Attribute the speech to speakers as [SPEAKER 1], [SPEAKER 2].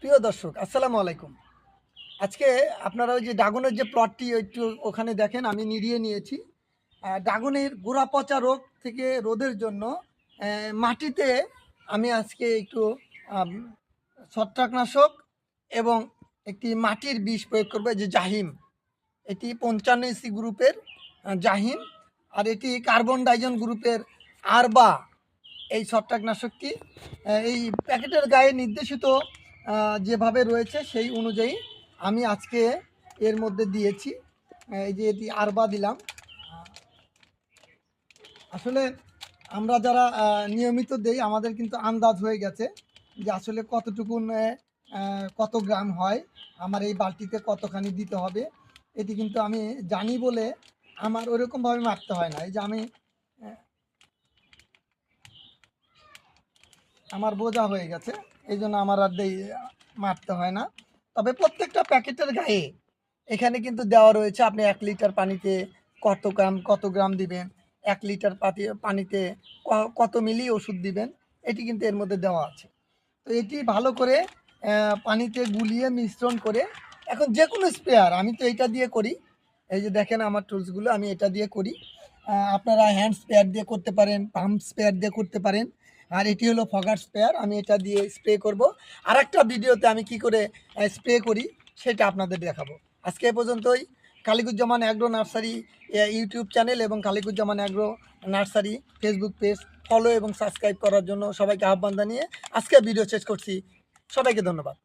[SPEAKER 1] প্রিয় দর্শক, আসসালামু আলাইকুম। আজকে আপনারা ওই যে ড্রাগনের যে প্লটটি একটু ওখানে দেখেন, আমি নিড়িয়ে নিয়েছি। ড্রাগনের গোড়া পচা রোগ থেকে রোধের জন্য মাটিতে আমি আজকে একটু আম ছত্রাকনাশক এবং একটি মাটির বিষ প্রয়োগ করবো, এই যে জাহিম। এটি 55 গ্রুপের জাহিম, আর এটি কার্বন ডাইজন গ্রুপের আরবা। এই ছত্রাকনাশকটি এই প্যাকেটের গায়ে নির্দেশিত যেভাবে রয়েছে সেই অনুযায়ী আমি আজকে এর মধ্যে দিয়েছি। এই যে এটি আরবা দিলাম। আসলে আমরা যারা নিয়মিত দেই, আমাদের কিন্তু আন্দাজ হয়ে গেছে যে আসলে কতটুকুন কত গ্রাম হয়, আমার এই বালতিতে কতখানি দিতে হবে। এটি কিন্তু আমি জানি বলে আমার ওইরকমভাবে মারতে হয় না। এই যে আমি আমার বোঝা হয়ে গেছে, এই জন্য আমার আর মারতে হয় না। তবে প্রত্যেকটা প্যাকেটের গায়ে এখানে কিন্তু দেওয়া রয়েছে আপনি 1 লিটার পানিতে কত গ্রাম দিবেন, 1 লিটার পানিতে কত মিলি ওষুধ দিবেন, এটি কিন্তু এর মধ্যে দেওয়া আছে। তো এটি ভালো করে পানিতে গুলিয়ে মিশ্রণ করে, এখন যে কোনো স্প্রেয়ার, আমি তো এটা দিয়ে করি। এই যে দেখেন আমার টুলসগুলো, আমি এটা দিয়ে করি। আপনারা হ্যান্ড স্প্রেয়ার দিয়ে করতে পারেন, পাম্প স্প্রেয়ার দিয়ে করতে পারেন। আর এটি হলো ফগার স্প্রেয়ার, আমি এটা দিয়ে স্প্রে করব। আর একটা ভিডিওতে আমি কি করে স্প্রে করি সেটা আপনাদের দেখাবো। আজকে এ পর্যন্তই। Khaliquzzaman agro nursery YouTube channel এবং Khaliquzzaman agro nursery Facebook page follow এবং সাবস্ক্রাইব করার জন্য সবাইকে আহ্বান জানিয়ে আজকে ভিডিও শেষ করছি। সবাইকে ধন্যবাদ।